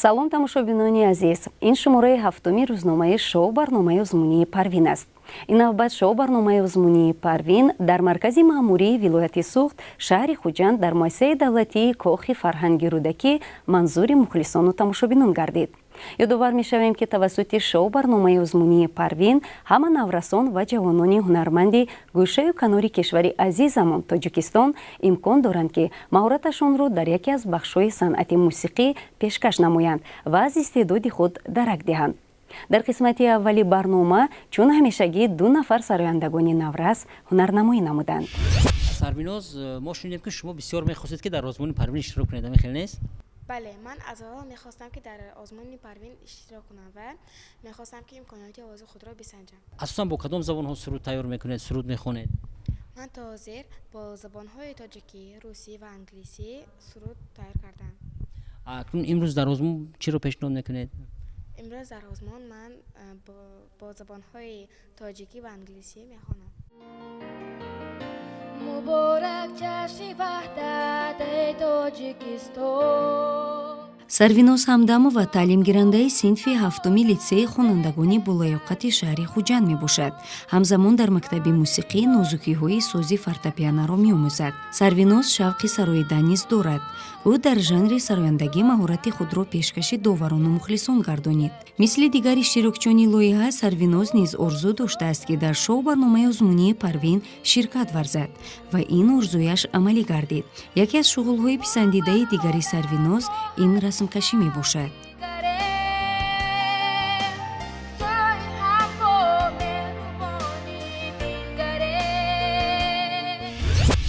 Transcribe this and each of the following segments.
салом тамошобинони азиз, ин шумораи ҳафтуми рӯзномаи шоу барномаи узмунии Парвин аст. ин навбат шоу барномаи узмунии Парвин дар маркази маъмурии вилояти Суғд, шаҳри Хуҷанд дар муассисаи давлатии Кохи фарҳанги рӯдакӣ манзури мухлисону тамошобинон гардид. ёдовар мешавем ки тавассути шоу барномаи узмунии Парвин ҳама наврасон ва ҷавонони ҳунарманди гӯшаю канори кишвари азизамон Тоҷикистон имкон доранд ки маҳораташонро дар яке аз бахшҳои санъати мусиқӣ пешкаш намоянд ва аз истеъдоди худ дарак диҳанд. дар қисмати аввали барнома чун ҳамешагӣ ду нафар сарояндагони наврас ҳунарнамоӣ намуданд. Сарвиноз, мо шунидем ки шумо бисёр мехостед ки дар озмуни Парвин иштирок кунед, мехел нест? бале, ман аз аввал мехостам ки дар озмуни Парвин иштирок кунам ва мехостам ки имконоти овози худро бисанҷам. асосан бо кадом забонҳо суруд тайёр мекунед, суруд мехонед? ман то ҳозир бо забонҳои тоҷикӣ, русӣ ва англисӣ суруд тайёр кардам. акнун имрӯз дар озмун чиро пешниҳод мекунед? имрӯз дар озмун ман бо забонҳои тоҷикӣ ва англисӣ мехонам. муборак ҷашни ваҳдат эй Тоҷикистон. Сарвиноз Ҳамдамова таълимгирандаи синфи ҳафтуми литсеи хонандагони болоёқати шаҳри Хуҷанд мебошад. ҳамзамон дар мактаби мусиқӣ нозукиҳои сӯзи фортепианоро меомӯзад. Сарвиноз шавқи сароидан низ дорад. ӯ дар жанри сарояндагӣ маҳорати худро пешкаши доварону мухлисон гардонид. мисли дигар иштирокчиёни лоиҳа, Сарвиноз низ орзу доштааст ки дар шоу барномаи узмунии Парвин ширкат варзад ва ин орзуяш амалӣ гардид. яке аз шуғулҳои писандидаи дигари Сарвиноз ин расмкашӣ мебошад.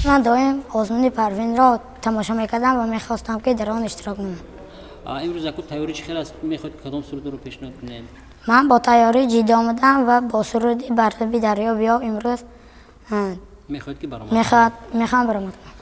ман доим озмуни Парвинро тамошо мекардам ва мехостам ки дар он иштирок намоям. имрӯз акӯ тайёрӣ чӣ хел аст? мехоҳед кадом сурудро пешниҳод кунед? ман бо тайёрӣ ҷиддӣ омадам ва бо суруди бартаби дарё биё имрӯз мехоҳед ки баромад мехоҳам баромад кунам.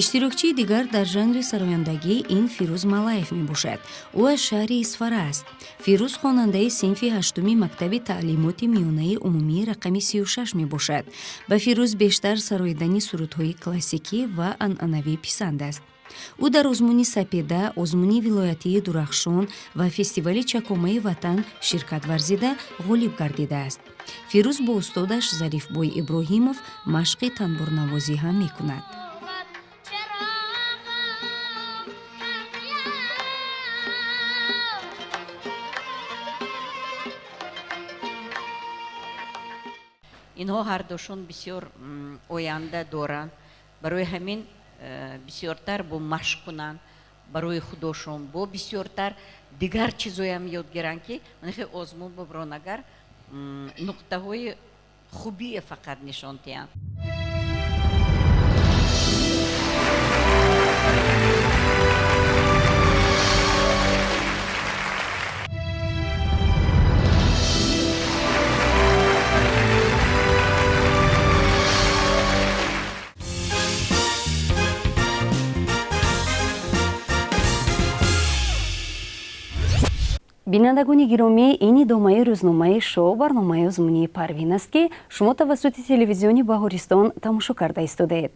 иштирокчии дигар дар жанри сарояндагӣ ин Фирӯз Малаев мебошад. ӯ аз шаҳри Исфара аст. Фирӯз хонандаи синфи ҳаштуми мактаби таълимоти миёнаи умумии рақами 36 мебошад. ба Фирӯз бештар сароидани сурудҳои классикӣ ва анъанавӣ писанд аст. ӯ дар озмуни Сапеда, озмуни вилоятии Дурахшон ва фестивали Чакомаи ватан ширкат варзида ғолиб гардидааст. Фирӯз бо устодаш Зарифбой Иброҳимов машқи танбурнавозӣ ҳам мекунад. инҳо ҳардушон бисёр оянда доранд. барои ҳамин бисёртар бо машқ кунанд, барои худошон бо бисёртар дигар чизоям ёд гиранд ки манихе озмун бо биронагар нуқтаҳои хубие фақат нишон диҳанд. бинандагони гиромӣ, ин идомаи рӯзномаи шоу барномаи узмунии Парвин аст ки шумо тавассути телевизиони Баҳористон тамошо карда истодаед.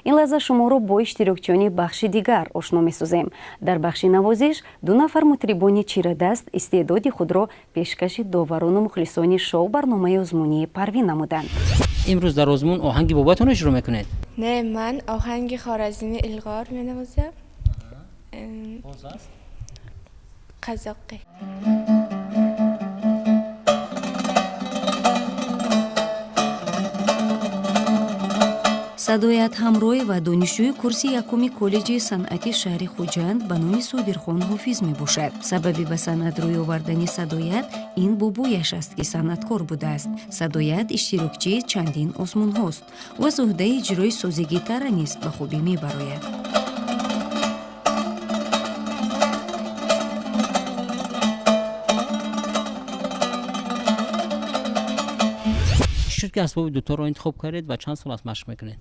ин лаҳза шуморо бо иштирокчиёни бахши дигар ошно месозем. дар бахши навозиш ду нафар мутрибони чирадаст истеъдоди худро пешкаши доварону мухлисони шоу барномаи узмунии Парвин намуданд. имрӯз дар озмун оҳанги бобатон иҷро мекунед? не, ман оҳанги хоразими илғор менавозам. қазоқӣ. Садоят Ҳамроева донишҷӯи курси якуми коллеҷи санъати шаҳри Хуҷанд ба номи Содирхон Ҳофиз мебошад. сабаби ба санъат рӯй овардани Садоят ин бобояш аст ки санъаткор будааст. Садоят иштирокчии чандин озмунҳост. ӯ аз уҳдаи иҷрои сӯзи гитара низ ба хубӣ мебарояд. шуд ки асбоби дуторро интихоб кардед ва чанд сол аст машқ мекунед?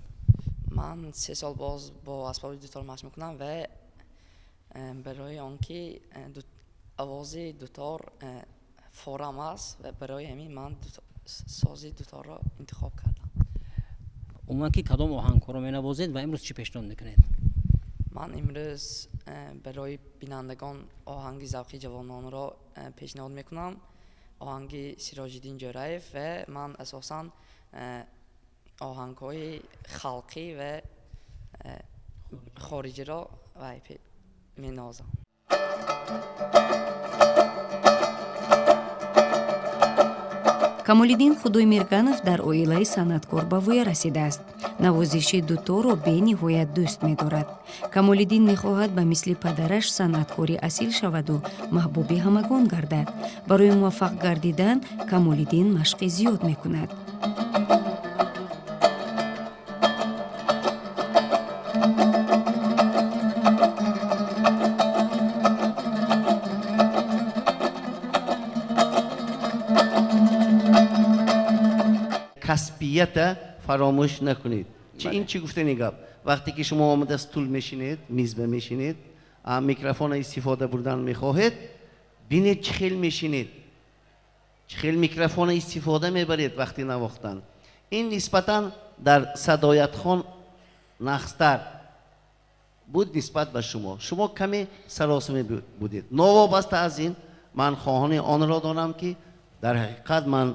ман 3 сол боз бо асбоби дутор машқ мекунам ва барои он ки овози дутор فورم است و برای همین من سازی دوتا را انتخاب کردم. عموما که کدام آهنگ‌ها رو می‌نوازید و امروز چی پیشنهاد می‌کنید؟ من امروز برای بینندگان آهنگ ذوقی جوانان را پیشنهاد میکنم، آهنگ سیراج‌الدین جورایف و من اساساً آهنگ‌های خلقی و خارجی را می‌نوازم. камолиддин худоймирганов дар оилаи санъаткор ба воя расидааст. навозиши дуторо бениҳоят дӯст медорад. камолиддин мехоҳад ба мисли падараш санъаткорӣ асил шаваду маҳбуби ҳамагон гардад. барои муваффақ гардидан камолиддин машқи зиёд мекунад. کسبیت فراموش نکنید. این چی گفتنی گپ؟ وقتی که شما آمده استول میشینید، میز میشینید، میکروفون استفاده بردن میخواهید، بینید چه خیل میشینید، چه خیل میکروفون استفاده میبرید وقتی نواختن. این نسبتا در صدایت خان نقصتر بود نسبت به شما کمی سراسیمه بودید. نوابسته از این من خواهان آن را دارم که در حقیقت من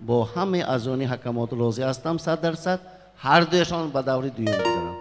با همه اذان حکمات راضی هستم 100%. هر دویشان به دوره دوم بذارم.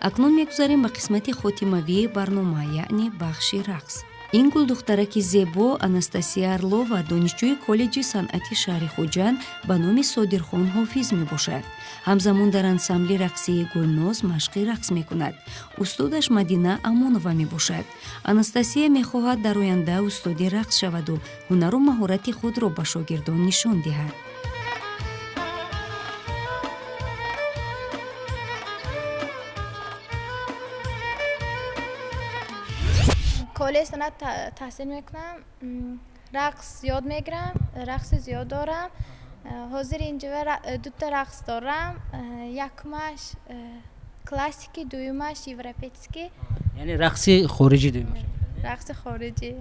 акнун мегузарем ба қисмати хотимавии барнома, яъне бахши рақс. ин гулдухтараки зебо Анастасия Орлова донишҷӯи коллеҷи санъати шаҳри Хуҷанд ба номи Содирхон ҳофиз мебошад. ҳамзамон дар ансамбли рақсии Гулноз машқи рақс мекунад. устодаш Мадина Амонова мебошад. Анастасия мехоҳад дар оянда устоди рақс шаваду ҳунару маҳорати худро ба шогирдон нишон диҳад. کالج سنت تحصیل میکنم، رقص یاد میگیرم، رقص زیاد دارم. حاضر اینجا دو تا رقص دارم، یکمش کلاسیکی، دویمش یوروپیتسکی. یعنی رقص خارجی دویمش؟ رقص خارجی.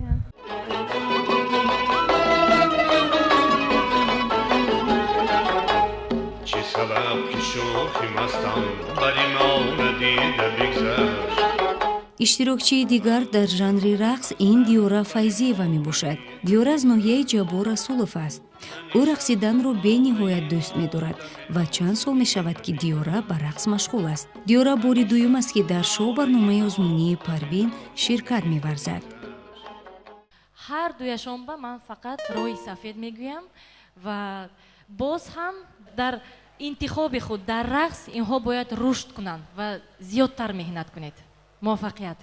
چه سبب که شوخی مستم بری ما ندیده بگذشت. иштирокчии дигар дар жанри рақс ин Диёра Файзиева мебошад. Диёра аз ноҳияи Ҷабор Расулов аст. ӯ рақсиданро бениҳоят дӯст медорад ва чанд сол мешавад ки Диёра ба рақс машғул аст. Диёра бори дуюм аст ки дар шоу барномаи озмунии Парвин ширкат меварзад. ҳар дуяшон ба ман фақат роҳи сафед мегӯям ва боз ҳам дар интихоби худ дар рақс инҳо бояд рушд кунанд ва зиёдтар меҳнат кунед. موفقیت.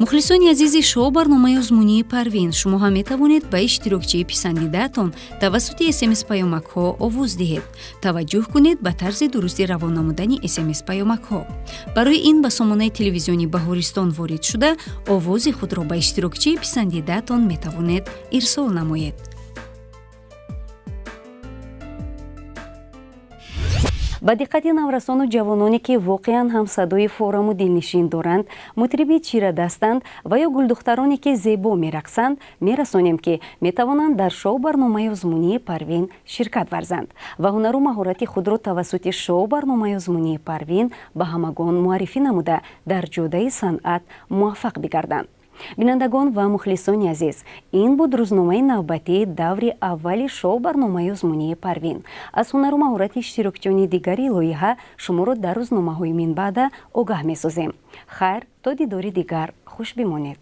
мухлисони азизи шоу барномаи озмунии Парвин, шумо ҳам метавонед ба иштирокчии писандидаатон тавассути SMS паёмакҳо овоз диҳед. таваҷҷӯҳ кунед ба тарзи дурусти равон намудани SMS паёмакҳо. барои ин ба сомонаи телевизиони Баҳористон ворид шуда овози худро ба иштирокчии писандидаатон метавонед ирсол намоед. ба диққати наврасону ҷавононе ки воқеан ҳам садои фораму дилнишин доранд, мутриби чирадастанд ва ё гулдухтароне ки зебо мерақсанд, мерасонем ки метавонанд дар шоу барномаи озмунии Парвин ширкат варзанд ва ҳунару маҳорати худро тавассути шоу барномаи озмунии Парвин ба ҳамагон муаррифӣ намуда дар ҷодаи санъат муваффақ бигарданд. бинандагон ва мухлисони азиз, ин буд рӯзномаи навбатии даври аввали шоу барномаи озмунии Парвин. Аз ҳунару маҳорати иштирокчиёни дигари лоиҳа шуморо дар рӯзномаҳои минбаъда огаҳ месозем. Хайр, то дидори дигар, хуш бимонед.